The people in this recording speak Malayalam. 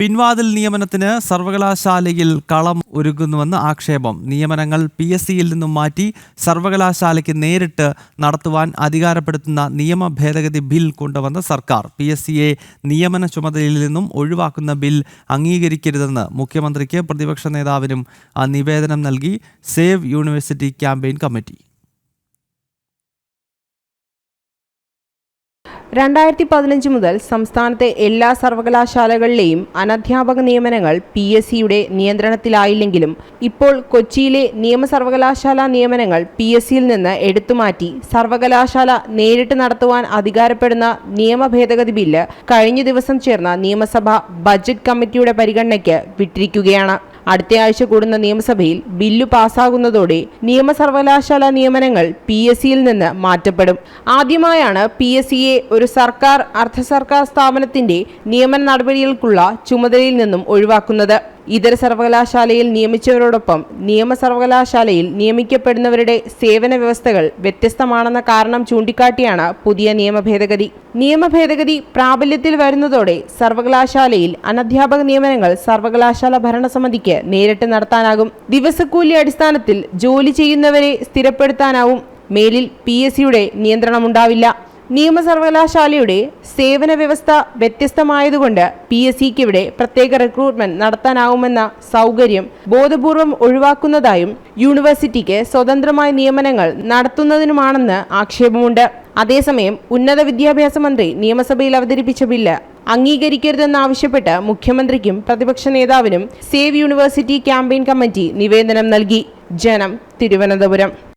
പിൻവാതിൽ നിയമനത്തിന് സർവകലാശാലയിൽ കളം ഒരുക്കുന്നുവെന്ന് ആക്ഷേപം. നിയമനങ്ങൾ PSCയിൽ നിന്നും മാറ്റി സർവകലാശാലയ്ക്ക് നേരിട്ട് നടത്തുവാൻ അധികാരപ്പെടുത്തുന്ന നിയമ ഭേദഗതി ബിൽ കൊണ്ടുവന്ന സർക്കാർ PSCയെ നിയമന ചുമതലയിൽ നിന്നും ഒഴിവാക്കുന്ന ബിൽ അംഗീകരിക്കരുതെന്ന് മുഖ്യമന്ത്രിക്ക് പ്രതിപക്ഷ നേതാവിനും നിവേദനം നൽകി സേവ് യൂണിവേഴ്സിറ്റി ക്യാമ്പയിൻ കമ്മിറ്റി. 2015 മുതൽ സംസ്ഥാനത്തെ എല്ലാ സർവകലാശാലകളിലെയും അനധ്യാപക നിയമനങ്ങൾ PSCയുടെ നിയന്ത്രണത്തിലായില്ലെങ്കിലും ഇപ്പോൾ കൊച്ചിയിലെ നിയമ സർവകലാശാല നിയമനങ്ങൾ PSCയിൽ നിന്ന് എടുത്തുമാറ്റി സർവകലാശാല നേരിട്ട് നടത്തുവാൻ അധികാരപ്പെടുന്ന നിയമ ഭേദഗതി ബില്ല് കഴിഞ്ഞ ദിവസം ചേർന്ന നിയമസഭ ബജറ്റ് കമ്മിറ്റിയുടെ പരിഗണനയ്ക്ക് വിട്ടിരിക്കുകയാണ്. അടുത്തയാഴ്ച കൂടുന്ന നിയമസഭയിൽ ബില്ല് പാസ്സാകുന്നതോടെ നിയമ സർവകലാശാല നിയമനങ്ങൾ PSCയിൽ നിന്ന് മാറ്റപ്പെടും. ആദ്യമായാണ് PSCയെ ഒരു സർക്കാർ അർദ്ധ സർക്കാർ സ്ഥാപനത്തിന്റെ നിയമന നടപടികൾക്കുള്ള ചുമതലയിൽ നിന്നും ഒഴിവാക്കുന്നത്. ഇതര സർവകലാശാലയിൽ നിയമിച്ചവരോടൊപ്പം നിയമ സർവകലാശാലയിൽ നിയമിക്കപ്പെടുന്നവരുടെ സേവന വ്യവസ്ഥകൾ വ്യത്യസ്തമാണെന്ന കാരണം ചൂണ്ടിക്കാട്ടിയാണ് പുതിയ നിയമ ഭേദഗതി പ്രാബല്യത്തിൽ വരുന്നതോടെ സർവകലാശാലയിൽ അനധ്യാപക നിയമനങ്ങൾ സർവകലാശാല ഭരണസമിതിക്ക് നേരിട്ട് നടത്താനാകും. ദിവസക്കൂലി അടിസ്ഥാനത്തിൽ ജോലി ചെയ്യുന്നവരെ സ്ഥിരപ്പെടുത്താനാവും. മേലിൽ PSCയുടെ നിയന്ത്രണമുണ്ടാവില്ല. നിയമ സർവകലാശാലയുടെ സേവന വ്യവസ്ഥ വ്യത്യസ്തമായതുകൊണ്ട് PSCക്ക് ഇവിടെ പ്രത്യേക റിക്രൂട്ട്മെന്റ് നടത്താനാവുമെന്ന സൗകര്യം ബോധപൂർവം ഒഴിവാക്കുന്നതായും യൂണിവേഴ്സിറ്റിക്ക് സ്വതന്ത്രമായ നിയമനങ്ങൾ നടത്തുന്നതിനുമാണെന്ന് ആക്ഷേപമുണ്ട്. അതേസമയം ഉന്നത വിദ്യാഭ്യാസ മന്ത്രി നിയമസഭയിൽ അവതരിപ്പിച്ച ബില്ല് അംഗീകരിക്കരുതെന്നാവശ്യപ്പെട്ട് മുഖ്യമന്ത്രിക്കും പ്രതിപക്ഷ നേതാവിനും സേവ് യൂണിവേഴ്സിറ്റി ക്യാമ്പയിൻ കമ്മിറ്റി നിവേദനം നൽകി. ജനം, തിരുവനന്തപുരം.